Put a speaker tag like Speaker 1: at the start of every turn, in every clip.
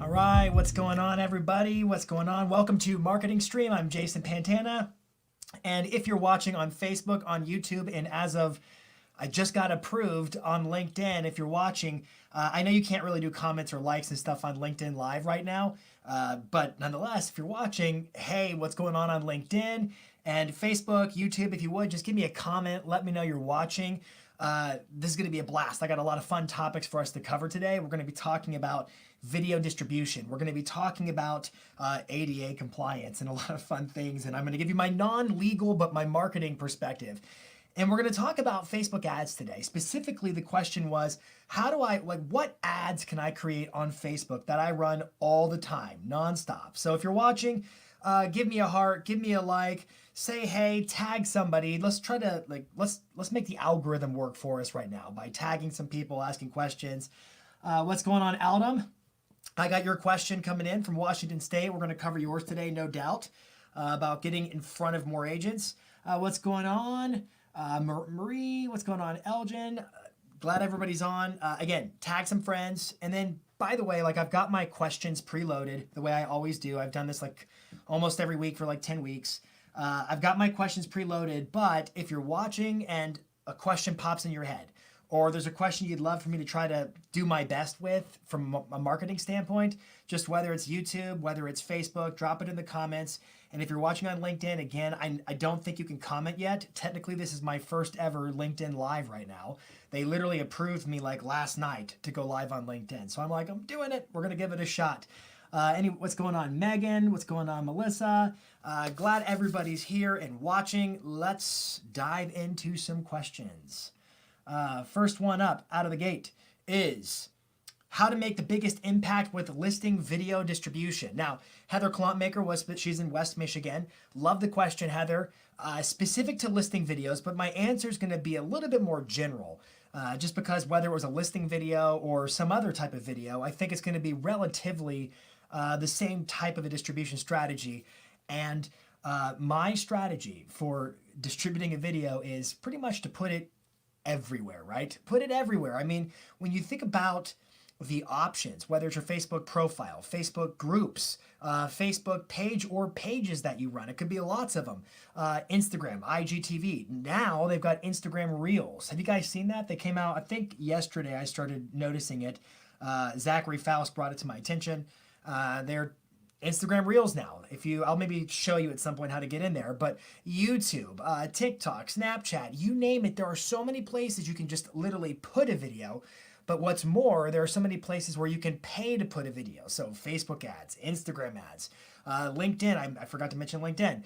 Speaker 1: All right, what's going on, everybody? What's going on? Welcome to Marketing Stream. I'm Jason Pantana. And if you're watching on Facebook, on YouTube, and as of I just got approved on LinkedIn, if you're watching, I know you can't really do comments or likes and stuff on LinkedIn Live right now, but nonetheless, if you're watching, hey, what's going on LinkedIn and Facebook, YouTube, if you would, just give me a comment. Let me know you're watching. This is going to be a blast. I got a lot of fun topics for us to cover today. We're going to be talking about video distribution. We're going to be talking about ADA compliance and a lot of fun things. And I'm going to give you my non-legal but my marketing perspective. And we're going to talk about Facebook ads today. Specifically, the question was, what ads can I create on Facebook that I run all the time, nonstop? So if you're watching, give me a heart, give me a like, say hey, tag somebody. Let's try to let's make the algorithm work for us right now by tagging some people, asking questions. What's going on, Aldum? I got your question coming in from Washington State. We're going to cover yours today, no doubt, about getting in front of more agents. What's going on? Marie, what's going on? Elgin, glad everybody's on. Again, tag some friends. And then, by the way, I've got my questions preloaded the way I always do. I've done this almost every week for 10 weeks. I've got my questions preloaded, but if you're watching and a question pops in your head, or there's a question you'd love for me to try to do my best with from a marketing standpoint, just whether it's YouTube, whether it's Facebook, drop it in the comments. And if you're watching on LinkedIn, again, I don't think you can comment yet. Technically, this is my first ever LinkedIn Live right now. They literally approved me last night to go live on LinkedIn. So I'm doing it. We're going to give it a shot. What's going on, Megan? What's going on, Melissa? Glad everybody's here and watching. Let's dive into some questions. First one up out of the gate is how to make the biggest impact with listing video distribution. Now, Heather Klontmaker she's in West Michigan. Love the question, Heather. Specific to listing videos, but my answer is going to be a little bit more general. Just because whether it was a listing video or some other type of video, I think it's going to be relatively the same type of a distribution strategy. And my strategy for distributing a video is pretty much to put it everywhere, right? Put it everywhere. I mean, when you think about the options, whether it's your Facebook profile, Facebook groups, Facebook page or pages that you run, it could be lots of them. Instagram, IGTV. Now they've got Instagram Reels. Have you guys seen that? They came out, I think yesterday I started noticing it. Zachary Faust brought it to my attention. They're Instagram Reels now. I'll maybe show you at some point how to get in there, but YouTube, TikTok, Snapchat, you name it. There are so many places you can just literally put a video. But what's more, there are so many places where you can pay to put a video. So Facebook ads, Instagram ads, LinkedIn. I forgot to mention LinkedIn.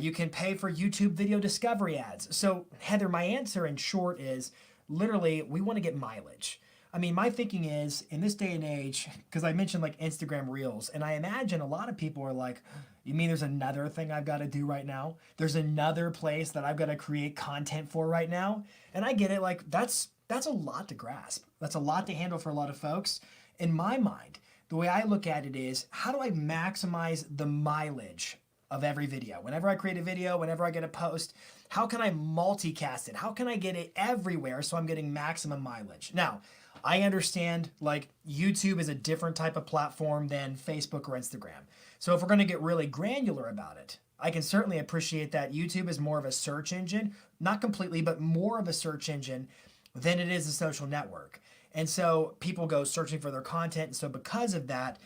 Speaker 1: You can pay for YouTube video discovery ads. So Heather, my answer in short is literally we want to get mileage. I mean, my thinking is in this day and age, because I mentioned Instagram Reels, and I imagine a lot of people are like, you mean there's another thing I've got to do right now? There's another place that I've got to create content for right now? And I get it, that's a lot to grasp. That's a lot to handle for a lot of folks. In my mind, the way I look at it is, how do I maximize the mileage of every video? Whenever I create a video, whenever I get a post, how can I multicast it? How can I get it everywhere so I'm getting maximum mileage? Now, I understand like YouTube is a different type of platform than Facebook or Instagram. So if we're going to get really granular about it, I can certainly appreciate that YouTube is more of a search engine, not completely, but more of a search engine than it is a social network. And so people go searching for their content. And so because of that,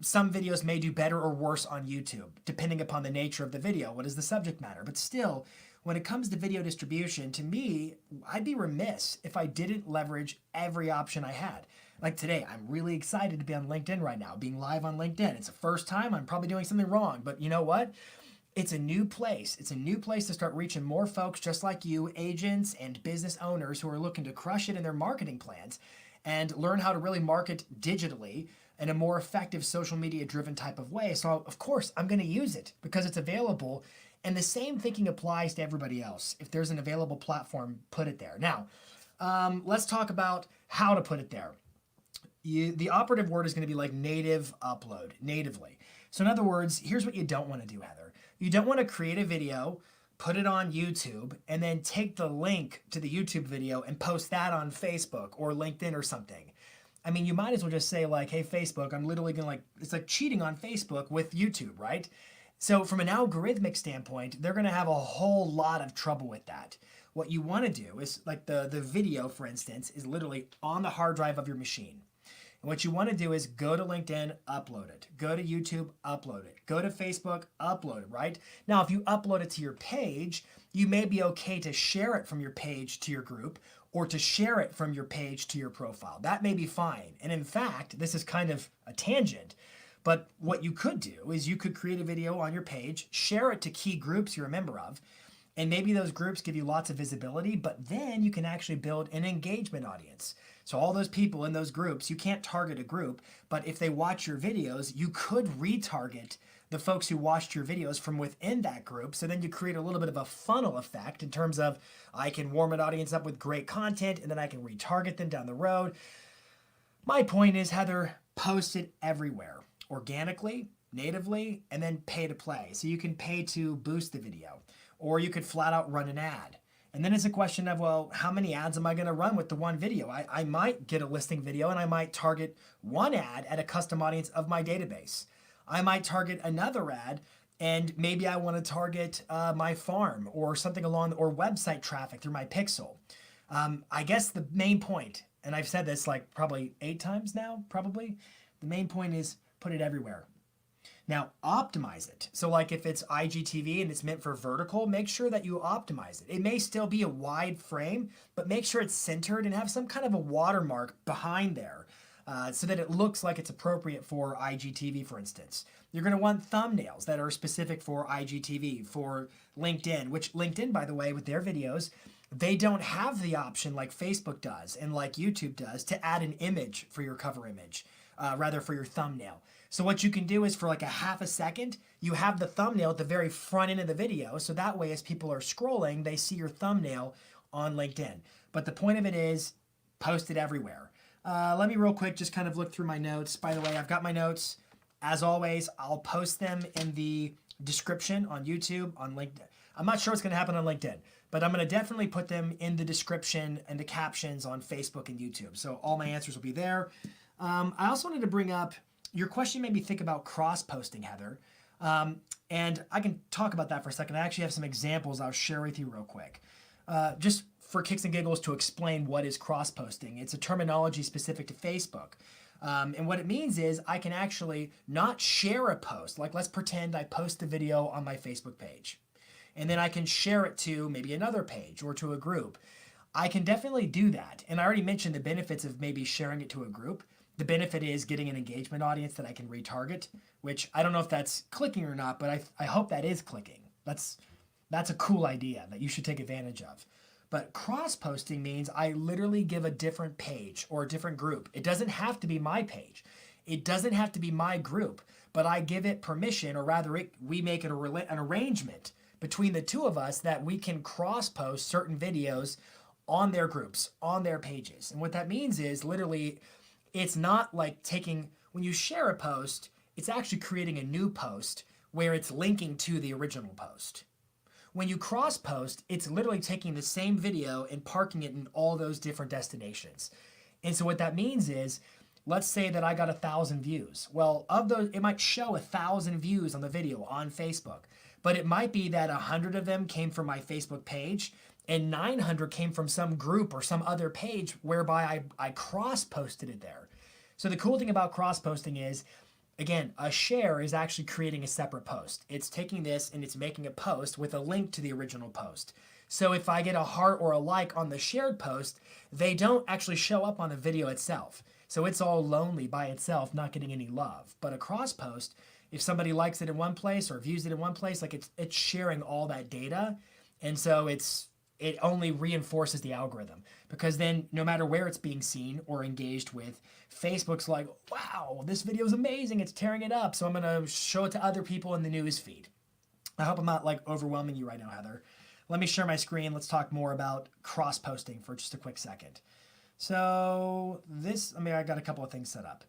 Speaker 1: some videos may do better or worse on YouTube, depending upon the nature of the video. What is the subject matter? But still, when it comes to video distribution, to me, I'd be remiss if I didn't leverage every option I had. Like today, I'm really excited to be on LinkedIn right now, being live on LinkedIn. It's the first time. I'm probably doing something wrong, but you know what? It's a new place. It's a new place to start reaching more folks just like you, agents and business owners who are looking to crush it in their marketing plans and learn how to really market digitally in a more effective social media driven type of way. So of course, I'm going to use it because it's available. And the same thinking applies to everybody else. If there's an available platform, put it there. Now, let's talk about how to put it there. The operative word is going to be like native upload, natively. So in other words, here's what you don't want to do, Heather. You don't want to create a video, put it on YouTube, and then take the link to the YouTube video and post that on Facebook or LinkedIn or something. I mean, you might as well just say like, hey, Facebook, I'm literally going to like, it's like cheating on Facebook with YouTube, right? So from an algorithmic standpoint, they're going to have a whole lot of trouble with that. What you want to do is like the video, for instance, is literally on the hard drive of your machine. And what you want to do is go to LinkedIn, upload it. Go to YouTube, upload it. Go to Facebook, upload it, right? Now, if you upload it to your page, you may be okay to share it from your page to your group or to share it from your page to your profile. That may be fine. And in fact, this is kind of a tangent, but what you could do is you could create a video on your page, share it to key groups you're a member of, and maybe those groups give you lots of visibility, but then you can actually build an engagement audience. So all those people in those groups, you can't target a group, but if they watch your videos, you could retarget the folks who watched your videos from within that group. So then you create a little bit of a funnel effect in terms of I can warm an audience up with great content and then I can retarget them down the road. My point is, Heather, post it everywhere, organically, natively, and then pay to play. So you can pay to boost the video, or you could flat out run an ad. And then it's a question of, well, how many ads am I going to run with the one video? I might get a listing video and I might target one ad at a custom audience of my database. I might target another ad and maybe I want to target my farm or something along, or website traffic through my pixel. I guess the main point, and I've said this like probably 8 times now, probably, the main point is put it everywhere. Now, optimize it. So like if it's IGTV and it's meant for vertical, make sure that you optimize it. It may still be a wide frame, but make sure it's centered and have some kind of a watermark behind there so that it looks like it's appropriate for IGTV, for instance. You're going to want thumbnails that are specific for IGTV, for LinkedIn, which LinkedIn, by the way, with their videos, they don't have the option like Facebook does and like YouTube does to add an image for your cover image, rather for your thumbnail. So what you can do is for like a half a second, you have the thumbnail at the very front end of the video. So that way, as people are scrolling, they see your thumbnail on LinkedIn. But the point of it is post it everywhere. Let me real quick just kind of look through my notes. By the way, I've got my notes. As always, I'll post them in the description on YouTube, on LinkedIn. I'm not sure what's going to happen on LinkedIn, but I'm going to definitely put them in the description and the captions on Facebook and YouTube. So all my answers will be there. I also wanted to bring up, your question made me think about cross-posting, Heather. And I can talk about that for a second. I actually have some examples I'll share with you real quick. Just for kicks and giggles to explain what is cross-posting. It's a terminology specific to Facebook. And what it means is I can actually not share a post. Like let's pretend I post the video on my Facebook page. And then I can share it to maybe another page or to a group. I can definitely do that. And I already mentioned the benefits of maybe sharing it to a group. The benefit is getting an engagement audience that I can retarget, which I don't know if that's clicking or not, but I hope that is clicking. That's a cool idea that you should take advantage of. But cross-posting means I literally give a different page or a different group. It doesn't have to be my page. It doesn't have to be my group, but I give it permission, or rather we make it an arrangement between the two of us that we can cross-post certain videos on their groups, on their pages. And what that means is literally, it's not like taking, when you share a post, it's actually creating a new post where it's linking to the original post. When you cross post, it's literally taking the same video and parking it in all those different destinations. And so what that means is, let's say that I got 1,000 views. Well, of those, it might show 1,000 views on the video on Facebook, but it might be that 100 of them came from my Facebook page and 900 came from some group or some other page whereby I cross-posted it there. So the cool thing about cross-posting is, again, a share is actually creating a separate post. It's taking this and it's making a post with a link to the original post. So if I get a heart or a like on the shared post, they don't actually show up on the video itself. So it's all lonely by itself, not getting any love. But a cross post, if somebody likes it in one place or views it in one place, like it's sharing all that data. And so it only reinforces the algorithm, because then no matter where it's being seen or engaged with, Facebook's like, wow, this video is amazing. It's tearing it up. So I'm going to show it to other people in the news feed. I hope I'm not like overwhelming you right now, Heather. Let me share my screen. Let's talk more about cross posting for just a quick second. So I got a couple of things set up.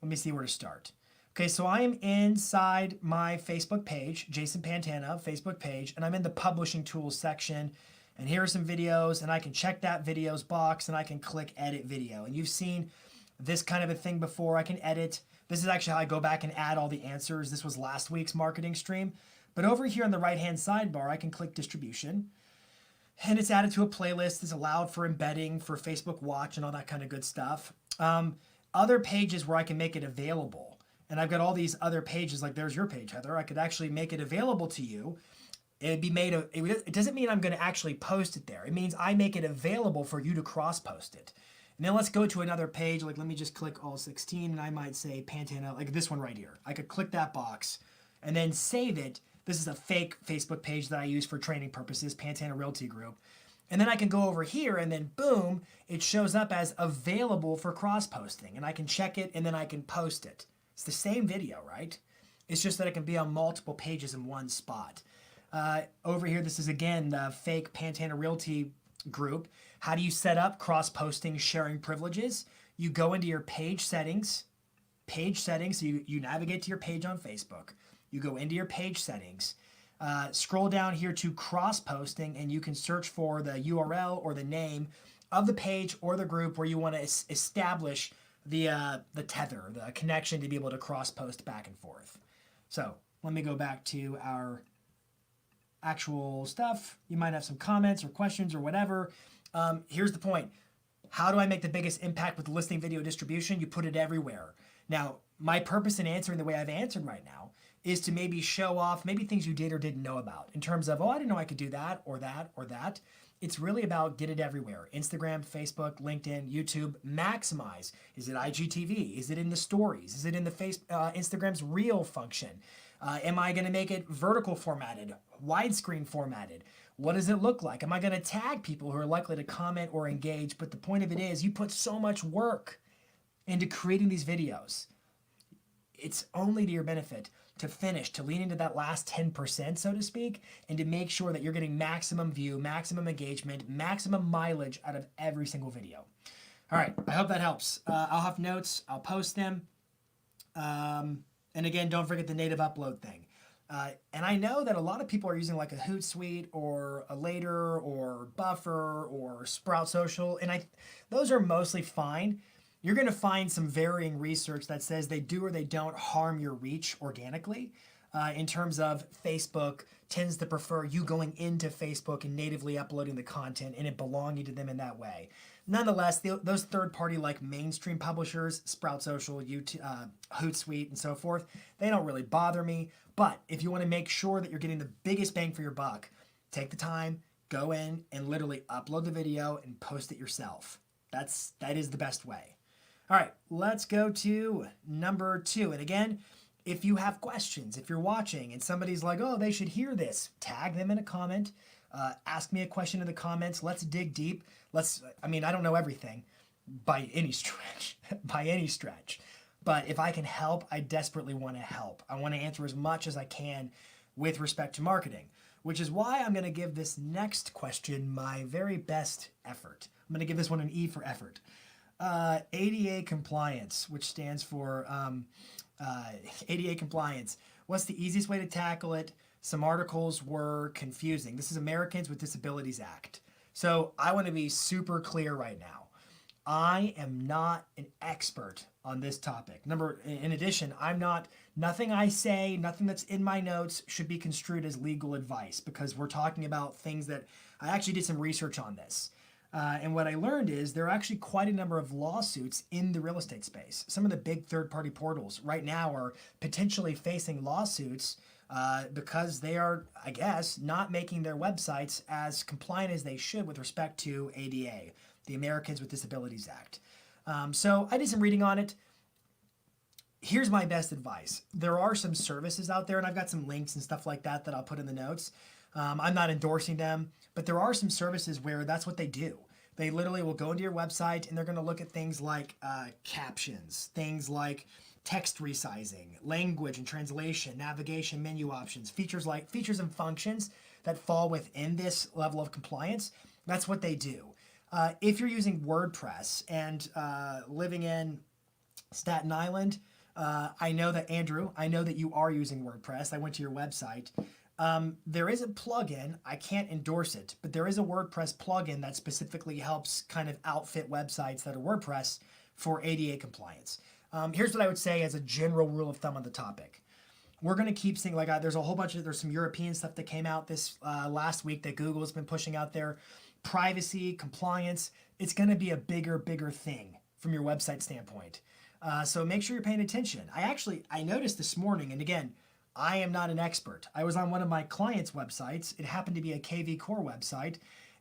Speaker 1: Let me see where to start. Okay, so I am inside my Facebook page, Jason Pantana Facebook page, and I'm in the publishing tools section. And here are some videos, and I can check that videos box, and I can click edit video. And you've seen this kind of a thing before. I can edit. This is actually how I go back and add all the answers. This was last week's marketing stream. But over here on the right-hand sidebar, I can click distribution. And it's added to a playlist. It's allowed for embedding for Facebook Watch and all that kind of good stuff. Other pages where I can make it available. And I've got all these other pages, like there's your page, Heather. I could actually make it available to you. It doesn't mean I'm going to actually post it there. It means I make it available for you to cross-post it. And then let's go to another page. Like, let me just click all 16, and I might say Pantana, like this one right here. I could click that box and then save it. This is a fake Facebook page that I use for training purposes, Pantana Realty Group. And then I can go over here and then boom, it shows up as available for cross-posting. And I can check it and then I can post it. It's the same video, right? It's just that it can be on multiple pages in one spot. Over here, this is again the fake Pantana Realty Group. How do you set up cross-posting sharing privileges? You go into your page settings. So you navigate to your page on Facebook. You go into your page settings, scroll down here to cross-posting, and you can search for the URL or the name of the page or the group where you want to establish the tether, the connection to be able to cross-post back and forth. So let me go back to our actual stuff. You might have some comments or questions or whatever. Here's the point. How do I make the biggest impact with listing video distribution? You put it everywhere. Now, my purpose in answering the way I've answered right now is to maybe show off maybe things you did or didn't know about in terms of, oh, I didn't know I could do that or that or that. It's really about get it everywhere. Instagram, Facebook, LinkedIn, YouTube, maximize. Is it IGTV? Is it in the stories? Is it in the Instagram's reel function? Am I going to make it vertical formatted, widescreen formatted? What does it look like? Am I going to tag people who are likely to comment or engage? But the point of it is you put so much work into creating these videos. It's only to your benefit to finish, to lean into that last 10%, so to speak, and to make sure that you're getting maximum view, maximum engagement, maximum mileage out of every single video. All right, I hope that helps. I'll have notes, I'll post them. And again, don't forget the native upload thing. And I know that a lot of people are using like a Hootsuite or a Later or Buffer or Sprout Social, and those are mostly fine. You're going to find some varying research that says they do or they don't harm your reach organically. In terms of Facebook tends to prefer you going into Facebook and natively uploading the content and it belonging to them in that way. Nonetheless, those third-party like mainstream publishers, Sprout Social, YouTube, Hootsuite, and so forth, they don't really bother me. But if you want to make sure that you're getting the biggest bang for your buck, take the time, go in and literally upload the video and post it yourself. That is the best way. All right, let's go to number 2. And again, if you have questions, if you're watching and somebody's like, oh, they should hear this, tag them in a comment. Ask me a question in the comments. Let's dig deep. I don't know everything by any stretch, But if I can help, I desperately want to help. I want to answer as much as I can with respect to marketing, which is why I'm going to give this next question my very best effort. I'm going to give this one an E for effort. ADA compliance, which stands for ADA compliance. What's the easiest way to tackle it? Some articles were confusing. This is Americans with Disabilities Act. So I want to be super clear right now. I am not an expert on this topic. In addition, nothing I say, nothing that's in my notes should be construed as legal advice, because we're talking about things that I actually did some research on this. And what I learned is there are actually quite a number of lawsuits in the real estate space. Some of the big third-party portals right now are potentially facing lawsuits because they are, I guess, not making their websites as compliant as they should with respect to ADA, the Americans with Disabilities Act. So I did some reading on it. Here's my best advice. There are some services out there, and I've got some links and stuff like that that I'll put in the notes. I'm not endorsing them, but there are some services where that's what they do. They literally will go into your website and they're going to look at things like captions, things like text resizing, language and translation, navigation, menu options, features and functions that fall within this level of compliance. That's what they do. If you're using WordPress and living in Staten Island, I know that you are using WordPress. I went to your website. There is a plugin, I can't endorse it, but there is a WordPress plugin that specifically helps kind of outfit websites that are WordPress for ADA compliance. Here's what I would say as a general rule of thumb on the topic. We're going to keep seeing, there's some European stuff that came out this last week that Google's been pushing out there. Privacy, compliance, it's going to be a bigger thing from your website standpoint. So make sure you're paying attention. I noticed this morning, and again, I am not an expert. I was on one of my clients' websites. It happened to be a KV Core website,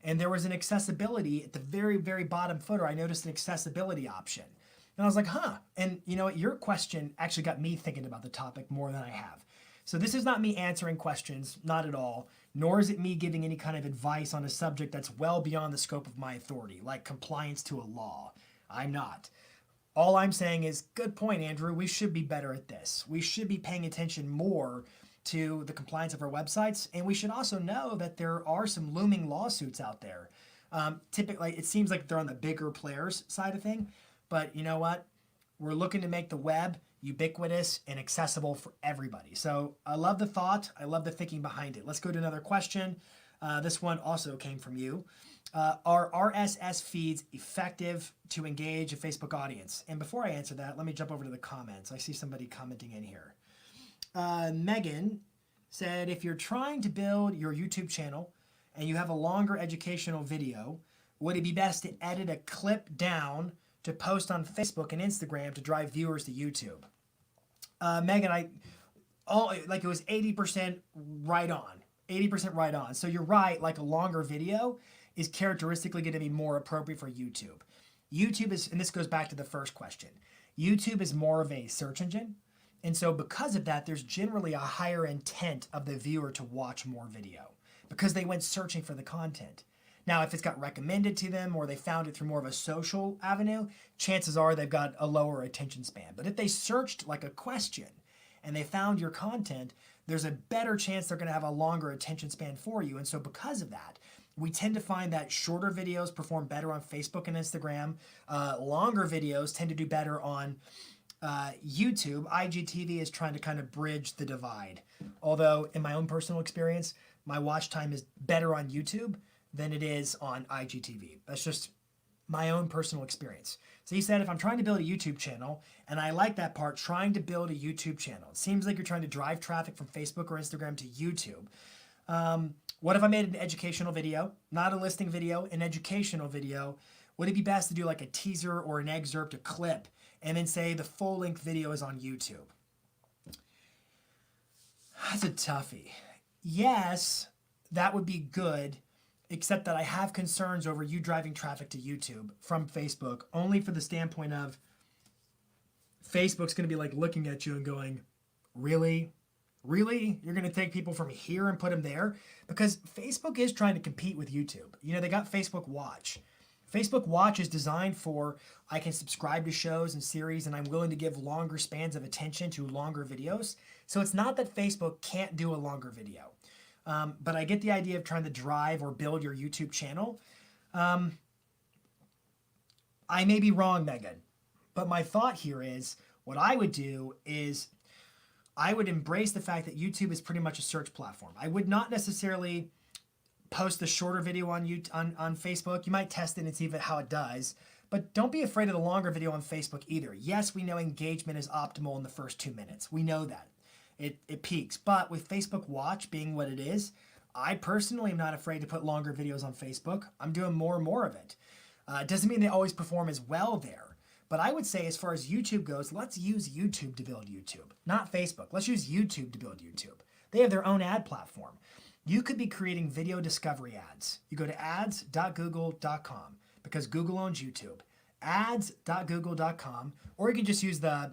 Speaker 1: and there was an accessibility at the very bottom footer. I noticed an accessibility option. And I was like, huh. And you know what? Your question actually got me thinking about the topic more than I have. So this is not me answering questions, not at all, nor is it me giving any kind of advice on a subject that's well beyond the scope of my authority, like compliance to a law. I'm not. All I'm saying is, good point, Andrew. We should be better at this. We should be paying attention more to the compliance of our websites, and we should also know that there are some looming lawsuits out there. Typically, it seems like they're on the bigger players side of thing, but you know what? We're looking to make the web ubiquitous and accessible for everybody. So I love the thought. I love the thinking behind it. Let's go to another question. This one also came from you. Are RSS feeds effective to engage a Facebook audience? And before I answer that, let me jump over to the comments. I see somebody commenting in here. Megan said, if you're trying to build your YouTube channel and you have a longer educational video, would it be best to edit a clip down to post on Facebook and Instagram to drive viewers to YouTube? Megan, it was 80% right on. 80% right on. So you're right, like a longer video is characteristically going to be more appropriate for YouTube. YouTube is, and this goes back to the first question, YouTube is more of a search engine. And so because of that, there's generally a higher intent of the viewer to watch more video because they went searching for the content. Now, if it's got recommended to them or they found it through more of a social avenue, chances are they've got a lower attention span. But if they searched like a question and they found your content, there's a better chance they're going to have a longer attention span for you. And so because of that, we tend to find that shorter videos perform better on Facebook and Instagram. Longer videos tend to do better on YouTube. IGTV is trying to kind of bridge the divide. Although in my own personal experience, my watch time is better on YouTube than it is on IGTV. That's just my own personal experience. So he said, if I'm trying to build a YouTube channel, and I like that part, trying to build a YouTube channel. It seems like you're trying to drive traffic from Facebook or Instagram to YouTube. What if I made an educational video, not a listing video, an educational video? Would it be best to do like a teaser or an excerpt, a clip, and then say the full length video is on YouTube? That's a toughie. Yes, that would be good, except that I have concerns over you driving traffic to YouTube from Facebook, only for the standpoint of Facebook's going to be like looking at you and going, really? Really? You're going to take people from here and put them there? Because Facebook is trying to compete with YouTube. You know, they got Facebook Watch. Facebook Watch is designed for, I can subscribe to shows and series and I'm willing to give longer spans of attention to longer videos. So it's not that Facebook can't do a longer video. But I get the idea of trying to drive or build your YouTube channel. I may be wrong, Megan, but my thought here is what I would do is I would embrace the fact that YouTube is pretty much a search platform. I would not necessarily post the shorter video on Facebook. You might test it and see how it does, but don't be afraid of the longer video on Facebook either. Yes, we know engagement is optimal in the first 2 minutes. We know that. It peaks. But with Facebook Watch being what it is, I personally am not afraid to put longer videos on Facebook. I'm doing more and more of it. It doesn't mean they always perform as well there. But I would say as far as YouTube goes, let's use YouTube to build YouTube, not Facebook. Let's use YouTube to build YouTube. They have their own ad platform. You could be creating video discovery ads. You go to ads.google.com because Google owns YouTube. Ads.google.com, or you can just use the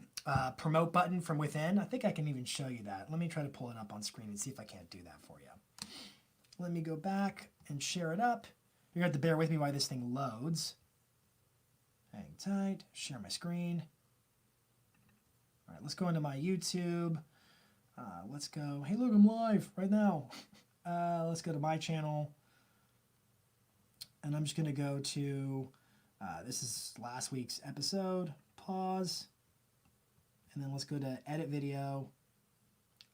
Speaker 1: promote button from within. I think I can even show you that. Let me try to pull it up on screen and see if I can't do that for you. Let me go back and share it up. You're going to have to bear with me while this thing loads. Hang tight, share my screen. All right, let's go into my YouTube. Let's go, hey look, I'm live right now. Let's go to my channel. And I'm just gonna go to, this is last week's episode, pause. And then let's go to edit video.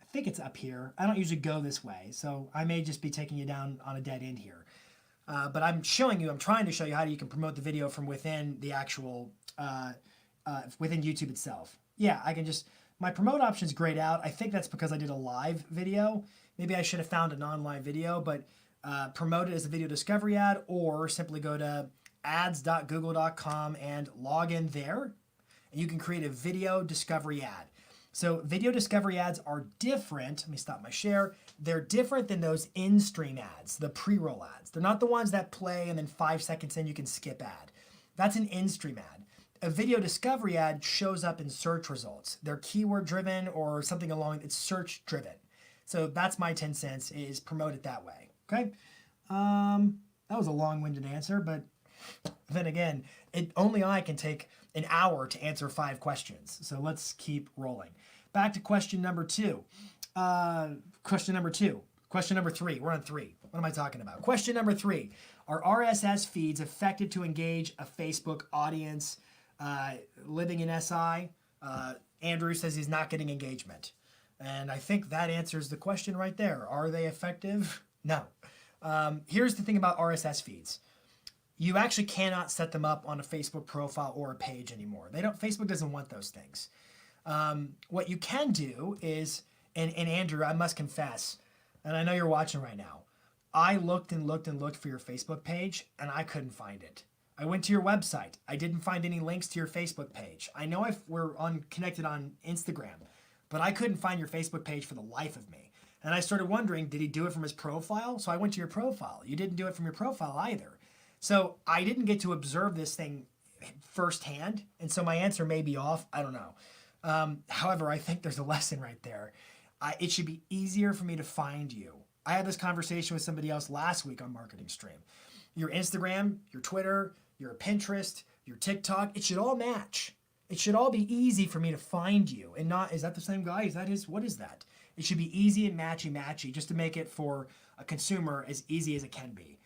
Speaker 1: I think it's up here. I don't usually go this way, so I may just be taking you down on a dead end here. But I'm trying to show you how you can promote the video from within the actual, within YouTube itself. Yeah, I can just, my promote option is grayed out. I think that's because I did a live video. Maybe I should have found a non-live video, but promote it as a video discovery ad, or simply go to ads.google.com and log in there. And you can create a video discovery ad. So video discovery ads are different. Let me stop my share. They're different than those in-stream ads, the pre-roll ads. They're not the ones that play and then 5 seconds in you can skip ad. That's an in-stream ad. A video discovery ad shows up in search results. They're keyword driven or something along, it's search driven. So that's my 10 cents, is promote it that way. Okay. That was a long-winded answer, but then again, only I can take an hour to answer 5 questions. So let's keep rolling. Back to question number 2. Question number 3. We're on 3. What am I talking about? Question number 3. Are RSS feeds effective to engage a Facebook audience? Living in SI, Andrew says he's not getting engagement. And I think that answers the question right there. Are they effective? No. Here's the thing about RSS feeds. You actually cannot set them up on a Facebook profile or a page anymore. Facebook doesn't want those things. What you can do is, and Andrew, I must confess, and I know you're watching right now, I looked and looked and looked for your Facebook page and I couldn't find it. I went to your website. I didn't find any links to your Facebook page. I know we're connected on Instagram, but I couldn't find your Facebook page for the life of me. And I started wondering, did he do it from his profile? So I went to your profile. You didn't do it from your profile either. So I didn't get to observe this thing firsthand. And so my answer may be off. I don't know. However, I think there's a lesson right there. It should be easier for me to find you. I had this conversation with somebody else last week on Marketing Stream. Your Instagram, your Twitter, your Pinterest, your TikTok, it should all match. It should all be easy for me to find you and not, is that the same guy? What is that? It should be easy and matchy just to make it for a consumer as easy as it can be.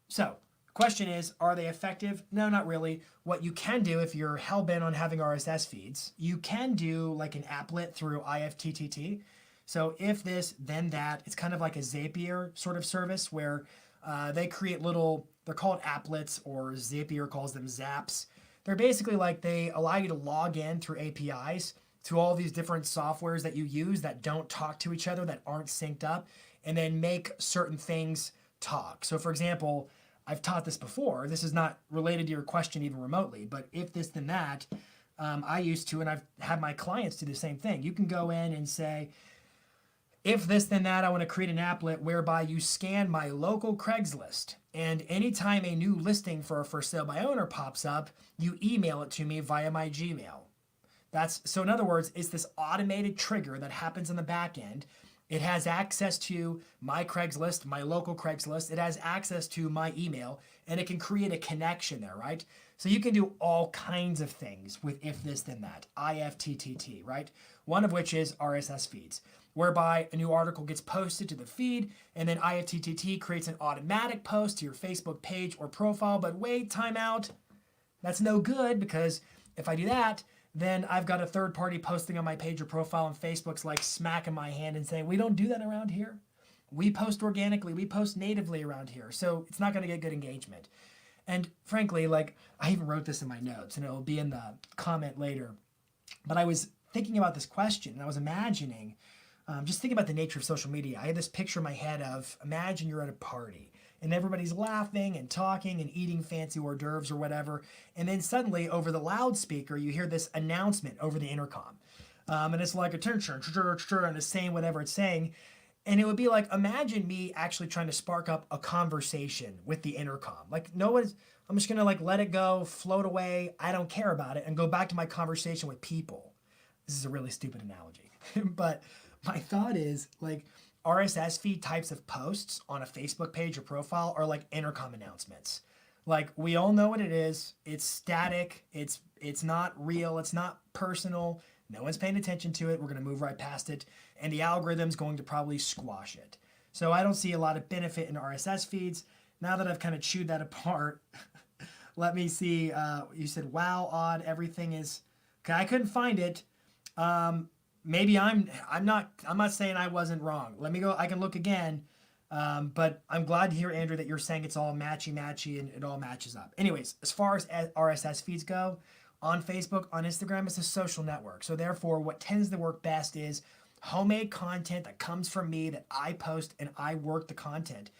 Speaker 1: So the question is, are they effective? No, not really. What you can do if you're hell-bent on having RSS feeds, you can do like an applet through IFTTT. So if this, then that. It's kind of like a Zapier sort of service where they create they're called applets, or Zapier calls them zaps. They're basically like they allow you to log in through APIs to all these different softwares that you use that don't talk to each other, that aren't synced up, and then make certain things talk. So for example, I've taught this before. This is not related to your question even remotely, but if this, then that, I used to, and I've had my clients do the same thing. You can go in and say, if this, then that, I want to create an applet whereby you scan my local Craigslist. And anytime a new listing for a for sale by owner pops up, you email it to me via my Gmail. So in other words, it's this automated trigger that happens on the back end. It has access to my Craigslist, my local Craigslist. It has access to my email, and it can create a connection there, right? So you can do all kinds of things with if this, then that, IFTTT, right? one of which is RSS feeds, whereby a new article gets posted to the feed, and then IFTTT creates an automatic post to your Facebook page or profile. But wait, time out. That's no good, because if I do that, then I've got a third party posting on my page or profile, and Facebook's like smacking my hand and saying, we don't do that around here. We post organically, we post natively around here. So it's not going to get good engagement. And frankly, like, I even wrote this in my notes, and it'll be in the comment later. But I was thinking about this question, and I was imagining, just thinking about the nature of social media. I had this picture in my head of, imagine you're at a party and everybody's laughing and talking and eating fancy hors d'oeuvres or whatever. And then suddenly over the loudspeaker, you hear this announcement over the intercom. And it's like attention, and it's saying whatever it's saying. And it would be like, imagine me actually trying to spark up a conversation with the intercom. Like, I'm just going to like let it go, float away. I don't care about it, and go back to my conversation with people. This is a really stupid analogy. But my thought is, like, RSS feed types of posts on a Facebook page or profile are like intercom announcements. Like, we all know what it is. It's static. It's not real. It's not personal. No one's paying attention to it. We're going to move right past it. And the algorithm's going to probably squash it. So I don't see a lot of benefit in RSS feeds. Now that I've kind of chewed that apart, let me see. You said, wow, odd. Everything is... Okay, I couldn't find it. Maybe I'm not saying I wasn't wrong. Let me go. I can look again. But I'm glad to hear, Andrew, that you're saying it's all matchy and it all matches up. Anyways, as far as RSS feeds go, on Facebook, on Instagram, it's a social network. So therefore, what tends to work best is homemade content that comes from me, that I post and I work the content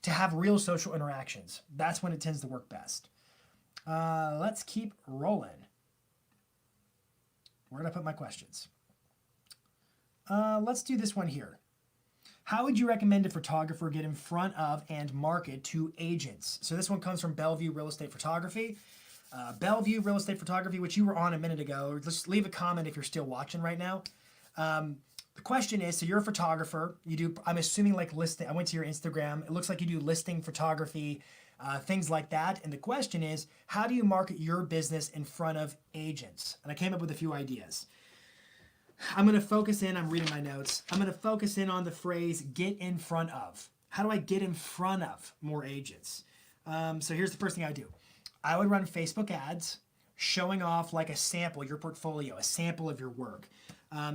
Speaker 1: to have real social interactions. That's when it tends to work best. Let's keep rolling. Where did I put my questions? Let's do this one here. How would you recommend a photographer get in front of and market to agents? So this one comes from Bellevue Real Estate Photography. Bellevue Real Estate Photography, which you were on a minute ago. Just leave a comment if you're still watching right now. The question is, so you're a photographer. You do, I'm assuming, like listing. I went to your Instagram. It looks like you do listing photography, things like that. And the question is, how do you market your business in front of agents? And I came up with a few ideas. I'm going to focus in. I'm reading my notes. I'm going to focus in on the phrase get in front of. How do I get in front of more agents? So here's the first thing I do. I would run Facebook ads showing off like a sample, your portfolio, a sample of your work.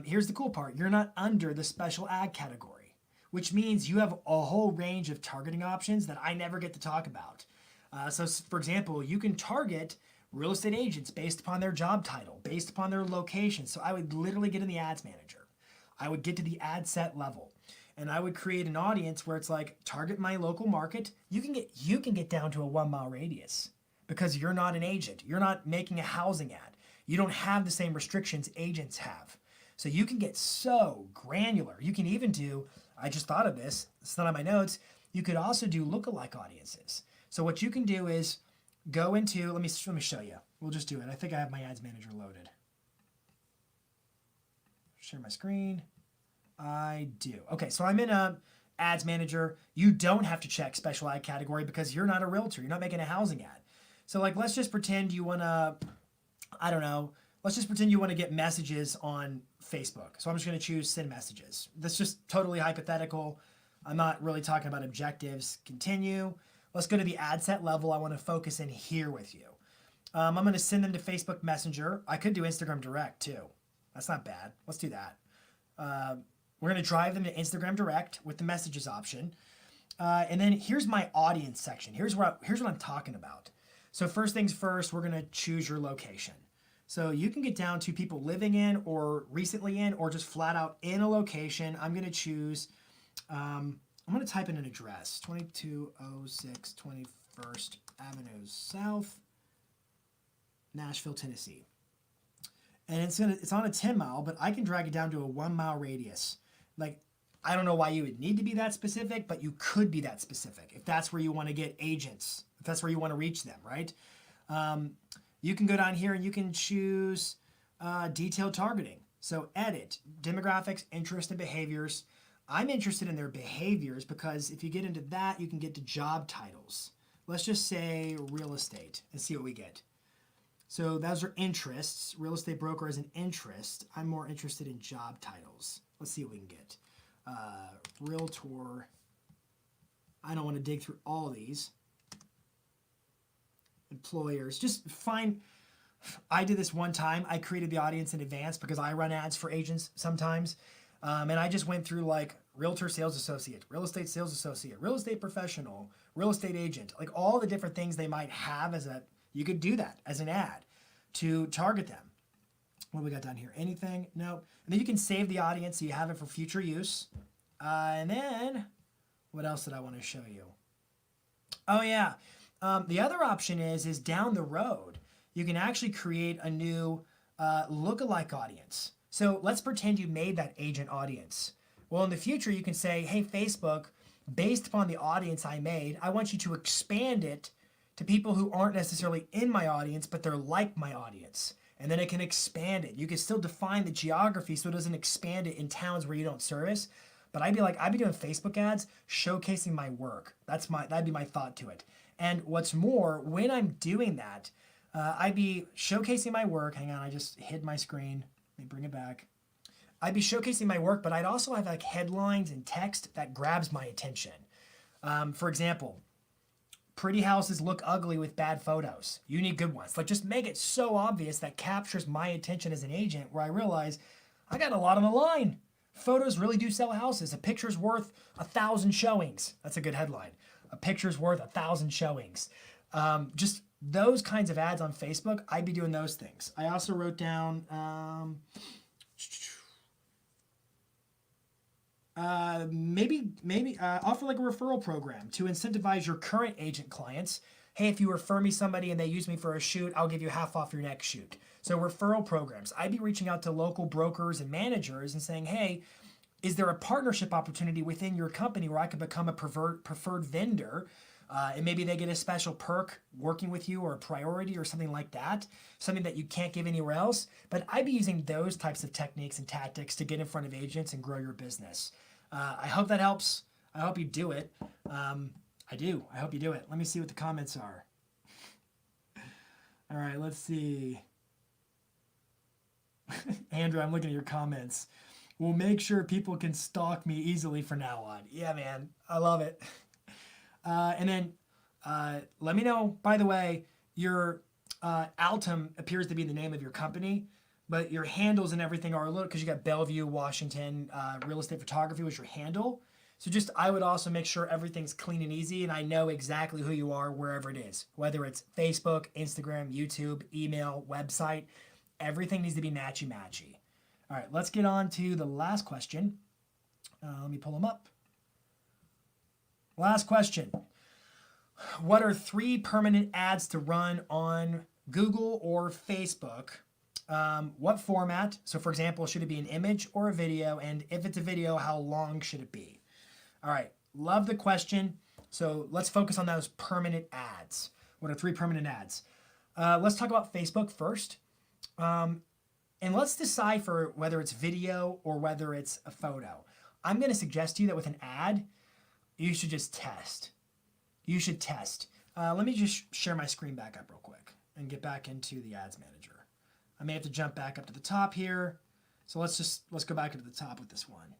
Speaker 1: Here's the cool part. You're not under the special ad category, which means you have a whole range of targeting options that I never get to talk about. So for example, you can target real estate agents based upon their job title, based upon their location. So I would literally get in the ads manager. I would get to the ad set level, and I would create an audience where it's like, target my local market. You can get down to a 1 mile radius because you're not an agent. You're not making a housing ad. You don't have the same restrictions agents have. So you can get so granular. You can even do, I just thought of this, it's not on my notes, you could also do lookalike audiences. So what you can do is go into, let me show you. We'll just do it. I think I have my ads manager loaded. Share my screen. I do. Okay, so I'm in a ads manager. You don't have to check special ad category because you're not a realtor. You're not making a housing ad. So like, let's just pretend you want to, I don't know, let's just pretend you want to get messages on Facebook. So I'm just going to choose send messages. That's just totally hypothetical. I'm not really talking about objectives. Continue. Let's go to the ad set level. I want to focus in here with you. I'm going to send them to Facebook Messenger. I could do Instagram Direct too. That's not bad. Let's do that. We're going to drive them to Instagram Direct with the messages option. And then here's my audience section. Here's what I'm talking about. So first things first, we're going to choose your location. So you can get down to people living in or recently in or just flat out in a location. I'm going to choose, I'm going to type in an address, 2206 21st Avenue South, Nashville, Tennessee. And it's on a 10 mile, but I can drag it down to a 1 mile radius. Like, I don't know why you would need to be that specific, but you could be that specific if that's where you want to get agents, if that's where you want to reach them, right? You can go down here and you can choose detailed targeting. So edit, demographics, interest, and behaviors. I'm interested in their behaviors because if you get into that, you can get to job titles. Let's just say real estate and see what we get. So those are interests. Real estate broker is an interest. I'm more interested in job titles. Let's see what we can get. Realtor. I don't want to dig through all of these. Employers. Just find. I did this one time. I created the audience in advance because I run ads for agents sometimes. And I just went through like realtor sales associate, real estate sales associate, real estate professional, real estate agent, like all the different things they might have you could do that as an ad to target them. What do we got down here? Anything? No. And then you can save the audience so you have it for future use. And then what else did I want to show you? Oh yeah. The other option is down the road, you can actually create a new lookalike audience. So let's pretend you made that agent audience. Well, in the future, you can say, hey, Facebook, based upon the audience I made, I want you to expand it to people who aren't necessarily in my audience, but they're like my audience. And then it can expand it. You can still define the geography so it doesn't expand it in towns where you don't service. But I'd be doing Facebook ads showcasing my work. That'd be my thought to it. And what's more, when I'm doing that, I'd be showcasing my work. Hang on, I just hid my screen. Let me bring it back. I'd be showcasing my work, but I'd also have like headlines and text that grabs my attention. For example, pretty houses look ugly with bad photos. You need good ones. Like just make it so obvious that captures my attention as an agent where I realize I got a lot on the line. Photos really do sell houses. A picture's worth 1,000 showings. That's a good headline. A picture's worth 1,000 showings. Just those kinds of ads on Facebook, I'd be doing those things. I also wrote down maybe offer like a referral program to incentivize your current agent clients. Hey, if you refer me somebody and they use me for a shoot, I'll give you half off your next shoot. So referral programs. I'd be reaching out to local brokers and managers and saying, hey, is there a partnership opportunity within your company where I could become a preferred vendor? And maybe they get a special perk working with you or a priority or something like that, something that you can't give anywhere else. But I'd be using those types of techniques and tactics to get in front of agents and grow your business. I hope that helps. I hope you do it. I do. I hope you do it. Let me see what the comments are. All right, let's see. Andrew, I'm looking at your comments. We'll make sure people can stalk me easily from now on. Yeah, man. I love it. And then let me know, by the way, your Altum appears to be the name of your company, but your handles and everything are a little, because you got Bellevue, Washington, real estate photography was your handle. So just, I would also make sure everything's clean and easy and I know exactly who you are wherever it is, whether it's Facebook, Instagram, YouTube, email, website, everything needs to be matchy-matchy. All right, let's get on to the last question. Let me pull them up. Last question. What are 3 permanent ads to run on Google or Facebook? What format? So for example, should it be an image or a video? And if it's a video, how long should it be? All right, love the question. So let's focus on those permanent ads. What are 3 permanent ads? Let's talk about Facebook first. And let's decipher whether it's video or whether it's a photo. I'm going to suggest to you that with an ad, you should just test. You should test. Let me just share my screen back up real quick and get back into the ads manager. I may have to jump back up to the top here. So let's go back to the top with this one.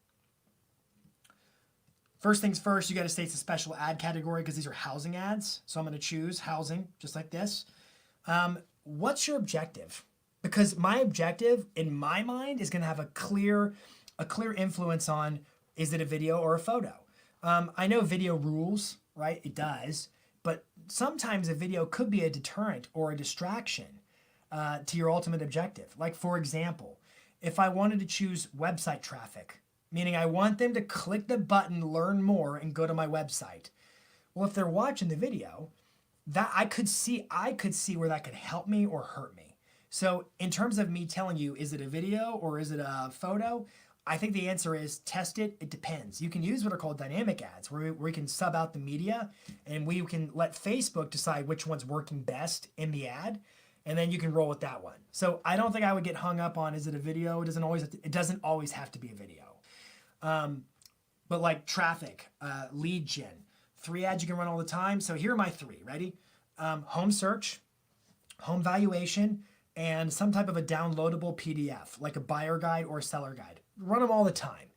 Speaker 1: First things first, you got to say it's a special ad category because these are housing ads. So I'm going to choose housing just like this. What's your objective? Because my objective in my mind is going to have a clear influence on, is it a video or a photo? I know video rules, right? It does. But sometimes a video could be a deterrent or a distraction to your ultimate objective. Like, for example, if I wanted to choose website traffic, meaning I want them to click the button, learn more, and go to my website. Well, if they're watching the video, that I could see where that could help me or hurt me. So in terms of me telling you, is it a video or is it a photo? I think the answer is test it. It depends. You can use what are called dynamic ads where we can sub out the media and we can let Facebook decide which one's working best in the ad. And then you can roll with that one. So I don't think I would get hung up on, is it a video? It doesn't always have to be a video. But like traffic, lead gen, 3 ads you can run all the time. So here are my 3, ready? Home search, home valuation, and some type of a downloadable PDF, like a buyer guide or a seller guide. Run them all the time.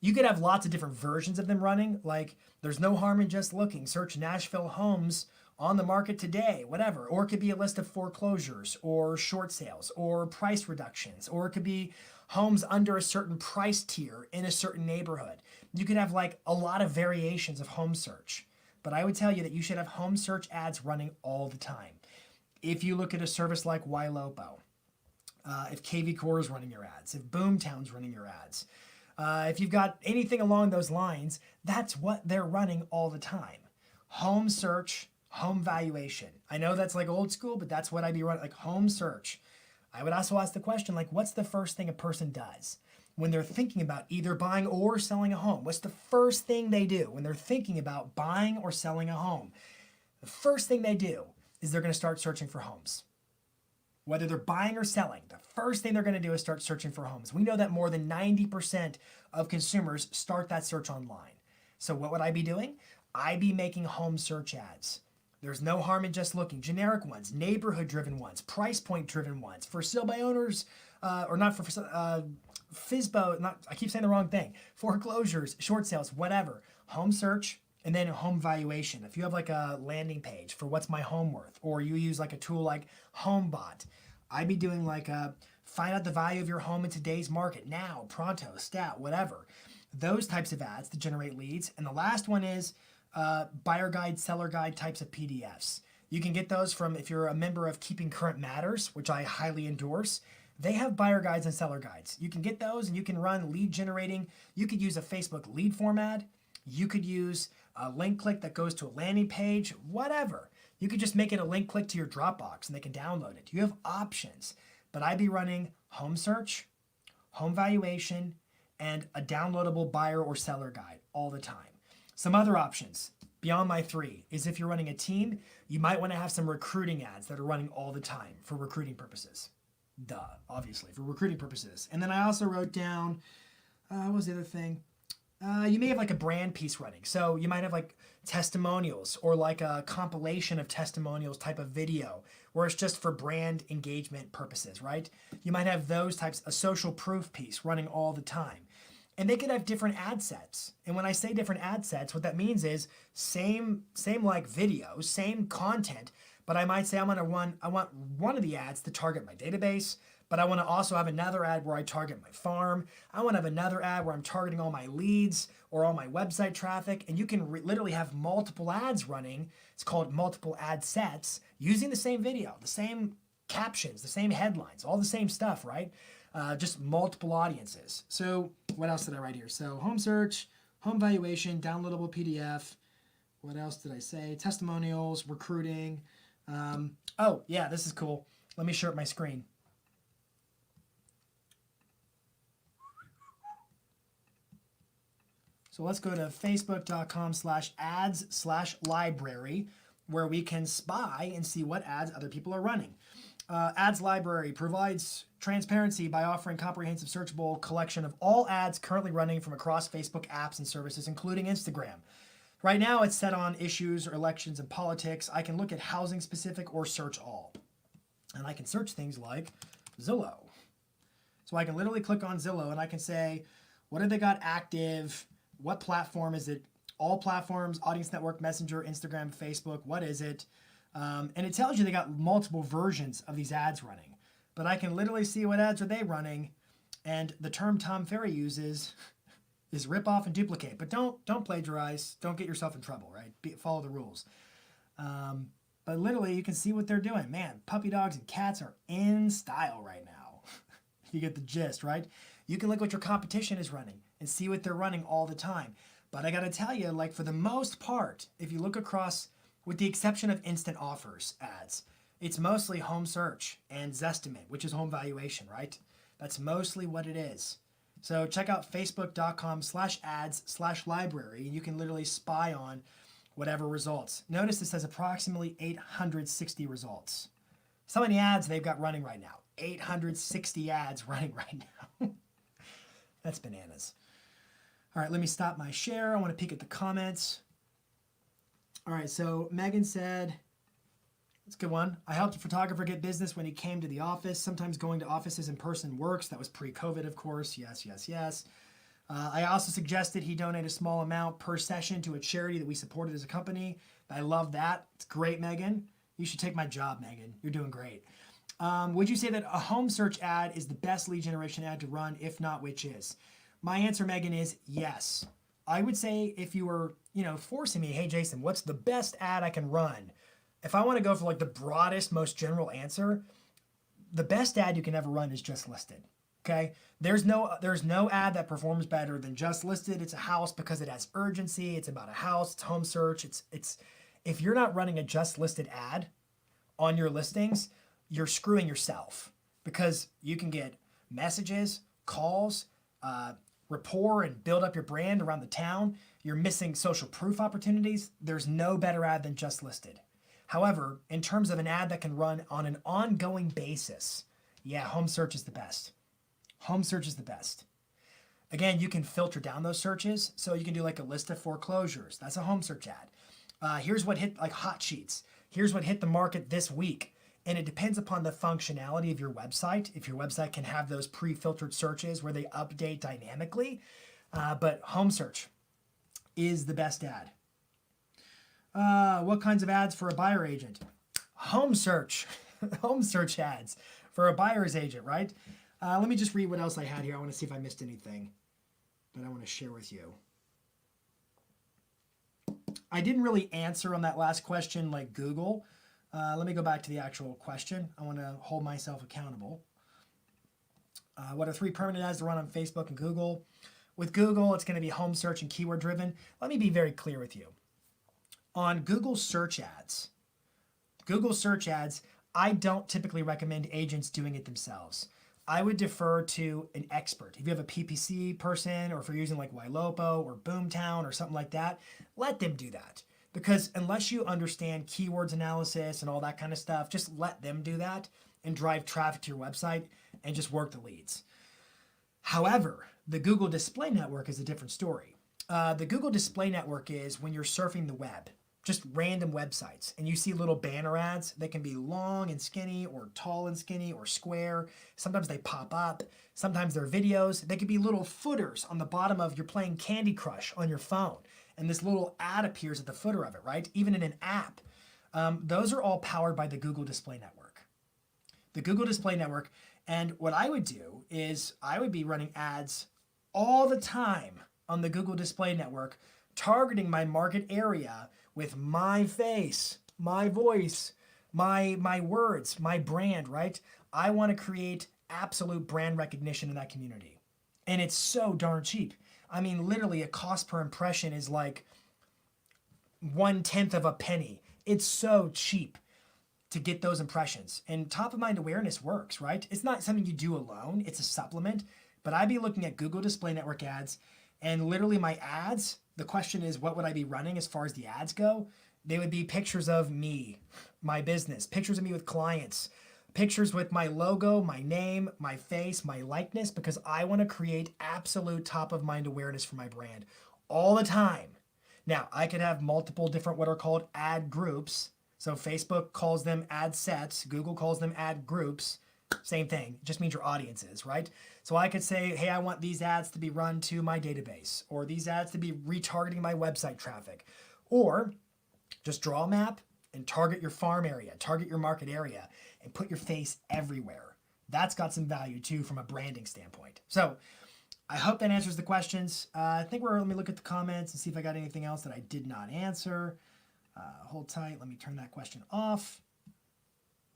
Speaker 1: You could have lots of different versions of them running, like there's no harm in just looking. Search Nashville homes on the market today, whatever. Or it could be a list of foreclosures or short sales or price reductions, or it could be homes under a certain price tier in a certain neighborhood. You could have like a lot of variations of home search. But I would tell you that you should have home search ads running all the time. If you look at a service like Ylopo, if KV Core is running your ads, if Boomtown's running your ads, if you've got anything along those lines, that's what they're running all the time. Home search, home valuation. I know that's like old school, but that's what I'd be running, like home search. I would also ask the question, like, what's the first thing a person does when they're thinking about either buying or selling a home? What's the first thing they do when they're thinking about buying or selling a home? The first thing they do is they're going to start searching for homes. Whether they're buying or selling, the first thing they're going to do is start searching for homes. We know that more than 90% of consumers start that search online. So what would I be doing? I'd be making home search ads. There's no harm in just looking. Generic ones, neighborhood-driven ones, price point-driven ones, for sale by owners, or not for FSBO, I keep saying the wrong thing. Foreclosures, short sales, whatever. Home search, and then home valuation. If you have like a landing page for what's my home worth, or you use like a tool like HomeBot, I'd be doing like a find out the value of your home in today's market now, pronto, stat, whatever. Those types of ads to generate leads. And the last one is buyer guide, seller guide types of PDFs. You can get those from, if you're a member of Keeping Current Matters, which I highly endorse. They have buyer guides and seller guides. You can get those and you can run lead generating. You could use a Facebook lead form ad. You could use a link click that goes to a landing page, whatever. You could just make it a link click to your Dropbox and they can download it. You have options, but I'd be running home search, home valuation, and a downloadable buyer or seller guide all the time. Some other options beyond my three is if you're running a team, you might want to have some recruiting ads that are running all the time for recruiting purposes. Duh, obviously, for recruiting purposes. And then I also wrote down, what was the other thing? You may have like a brand piece running. So you might have like testimonials or like a compilation of testimonials type of video where it's just for brand engagement purposes, right? You might have those types, a social proof piece running all the time. And they could have different ad sets. And when I say different ad sets, what that means is same like videos, same content, but I might say I want one of the ads to target my database, but I want to also have another ad where I target my farm. I want to have another ad where I'm targeting all my leads or all my website traffic. And you can literally have multiple ads running. It's called multiple ad sets using the same video, the same captions, the same headlines, all the same stuff, right? Just multiple audiences. So what else did I write here? So home search, home valuation, downloadable PDF. What else did I say? Testimonials, recruiting. Oh, yeah, this is cool. Let me share up my screen. So let's go to facebook.com/ads/library where we can spy and see what ads other people are running. Ads Library provides transparency by offering comprehensive searchable collection of all ads currently running from across Facebook apps and services, including Instagram. Right now it's set on issues or elections and politics. I can look at housing specific or search all. And I can search things like Zillow. So I can literally click on Zillow and I can say, what have they got active? What platform is it? All platforms, Audience Network, Messenger, Instagram, Facebook, what is it? And it tells you they got multiple versions of these ads running. But I can literally see what ads are they running. And the term Tom Ferry uses is rip off and duplicate. But don't plagiarize. Don't get yourself in trouble, right? Follow the rules. But literally you can see what they're doing. Man, puppy dogs and cats are in style right now. You get the gist, right? You can look what your competition is running and see what they're running all the time. But I got to tell you, like for the most part, if you look across, with the exception of instant offers ads, it's mostly home search and Zestimate, which is home valuation, right? That's mostly what it is. So check out facebook.com/ads/library and you can literally spy on whatever results. Notice this has approximately 860 results. So many ads they've got running right now. 860 ads running right now. That's bananas. All right, let me stop my share. I want to peek at the comments. All right, so Megan said, That's a good one. I helped a photographer get business when he came to the office. Sometimes going to offices in person works. That was pre-COVID, of course. Yes, yes, yes. I also suggested he donate a small amount per session to a charity that we supported as a company. I love that. It's great, Megan. You should take my job, Megan. You're doing great. Would you say that a home search ad is the best lead generation ad to run? If not, which is? My answer, Megan, is yes. I would say if you were, forcing me, hey, Jason, what's the best ad I can run? If I want to go for like the broadest, most general answer, the best ad you can ever run is Just Listed. Okay, there's no ad that performs better than Just Listed. It's a house because it has urgency. It's about a house. It's home search. It's if you're not running a Just Listed ad on your listings, you're screwing yourself, because you can get messages, calls, rapport, and build up your brand around the town. You're missing social proof opportunities. There's no better ad than Just Listed. However, in terms of an ad that can run on an ongoing basis, yeah, home search is the best. Home search is the best. Again, you can filter down those searches. So you can do like a list of foreclosures. That's a home search ad. Here's what hit, like hot sheets. Here's what hit the market this week. And it depends upon the functionality of your website. If your website can have those pre-filtered searches where they update dynamically. But home search is the best ad. What kinds of ads for a buyer agent? Home search. Home search ads for a buyer's agent, right? Let me just read what else I had here. I want to see if I missed anything that I want to share with you. I didn't really answer on that last question like Google. Let me go back to the actual question. I want to hold myself accountable. What are 3 permanent ads to run on Facebook and Google? With Google, it's going to be home search and keyword driven. Let me be very clear with you. On Google search ads, I don't typically recommend agents doing it themselves. I would defer to an expert. If you have a PPC person, or if you're using like Ylopo or Boomtown or something like that, let them do that. Because unless you understand keywords analysis and all that kind of stuff, just let them do that and drive traffic to your website and just work the leads. However, the Google Display Network is a different story. The Google Display Network is when you're surfing the web, just random websites, and you see little banner ads. They can be long and skinny, or tall and skinny, or square. Sometimes they pop up. Sometimes they're videos. They could be little footers on the bottom of, you're playing Candy Crush on your phone, and this little ad appears at the footer of it, right? Even in an app. Those are all powered by the Google Display Network. The Google Display Network. And what I would do is I would be running ads all the time on the Google Display Network, targeting my market area with my face, my voice, my words, my brand, right? I want to create absolute brand recognition in that community. And it's so darn cheap. I mean, literally a cost per impression is like 1/10 of a penny. It's so cheap to get those impressions. And top of mind awareness works, right? It's not something you do alone. It's a supplement. But I'd be looking at Google Display Network ads, and literally my ads, the question is, what would I be running as far as the ads go? They would be pictures of me, my business, pictures of me with clients, pictures with my logo, my name, my face, my likeness, because I want to create absolute top of mind awareness for my brand all the time. Now, I could have multiple different what are called ad groups. So Facebook calls them ad sets. Google calls them ad groups. Same thing. It just means your audiences, right? So I could say, hey, I want these ads to be run to my database, or these ads to be retargeting my website traffic, or just draw a map and target your farm area, target your market area, and put your face everywhere. That's got some value too from a branding standpoint. So I hope that answers the questions. Let me look at the comments and see if I got anything else that I did not answer. Hold tight. Let me turn that question off.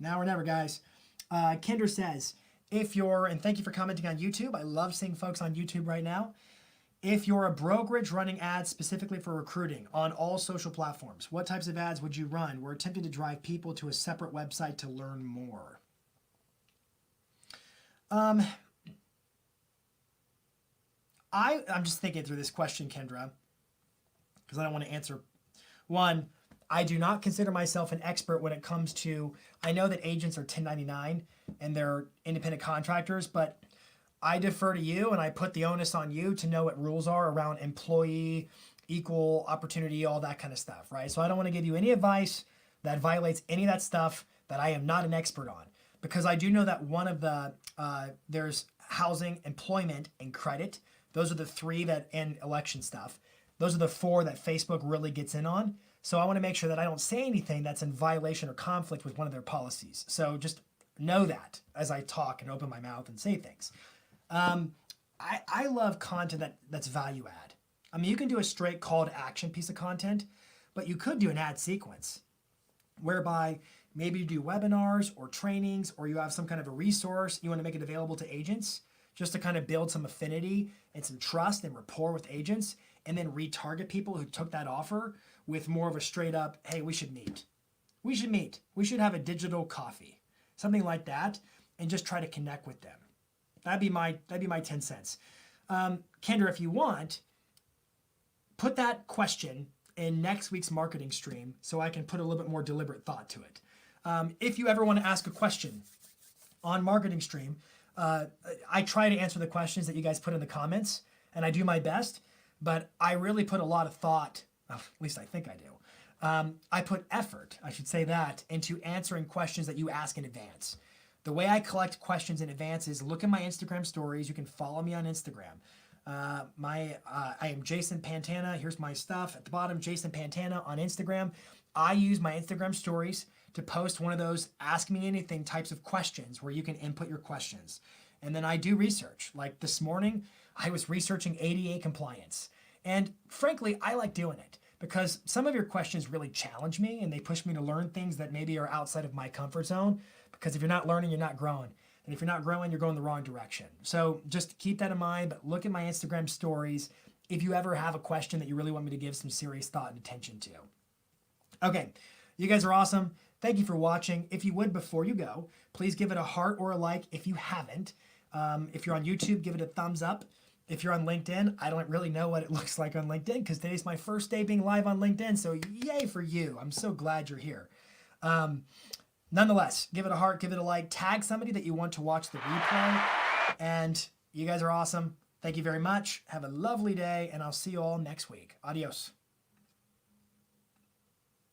Speaker 1: Now or never, guys. Kendra says, and thank you for commenting on YouTube. I love seeing folks on YouTube right now. If you're a brokerage running ads specifically for recruiting on all social platforms, what types of ads would you run? We're attempting to drive people to a separate website to learn more. I'm just thinking through this question, Kendra, because I don't want to answer. One, I do not consider myself an expert when it comes to, I know that agents are 1099 and they're independent contractors, but I defer to you and I put the onus on you to know what rules are around employee, equal opportunity, all that kind of stuff, right? So I don't want to give you any advice that violates any of that stuff that I am not an expert on. Because I do know that one of the, there's housing, employment, and credit. Those are the three that, and election stuff. Those are the four that Facebook really gets in on. So I want to make sure that I don't say anything that's in violation or conflict with one of their policies. So just know that as I talk and open my mouth and say things. I love content that's value add. I mean, you can do a straight call to action piece of content, but you could do an ad sequence whereby maybe you do webinars or trainings, or you have some kind of a resource. You want to make it available to agents just to kind of build some affinity and some trust and rapport with agents, and then retarget people who took that offer with more of a straight up, hey, we should meet. We should meet. We should have a digital coffee, something like that, and just try to connect with them. That'd be my 10 cents. Kendra, if you want, put that question in next week's marketing stream so I can put a little bit more deliberate thought to it. If you ever want to ask a question on marketing stream, I try to answer the questions that you guys put in the comments, and I do my best, but I really put a lot of thought, at least I think I do. I put effort, I should say that, into answering questions that you ask in advance. The way I collect questions in advance is look at my Instagram stories. You can follow me on Instagram. I am Jason Pantana. Here's my stuff at the bottom, Jason Pantana on Instagram. I use my Instagram stories to post one of those ask me anything types of questions where you can input your questions. And then I do research. Like this morning, I was researching ADA compliance. And frankly, I like doing it because some of your questions really challenge me and they push me to learn things that maybe are outside of my comfort zone. Because if you're not learning, you're not growing. And if you're not growing, you're going the wrong direction. So just keep that in mind, but look at my Instagram stories if you ever have a question that you really want me to give some serious thought and attention to. Okay, you guys are awesome. Thank you for watching. If you would, before you go, please give it a heart or a like if you haven't. If you're on YouTube, give it a thumbs up. If you're on LinkedIn, I don't really know what it looks like on LinkedIn because today's my first day being live on LinkedIn. So yay for you. I'm so glad you're here. Nonetheless, give it a heart, give it a like, tag somebody that you want to watch the replay. And you guys are awesome. Thank you very much. Have a lovely day, and I'll see you all next week. Adios.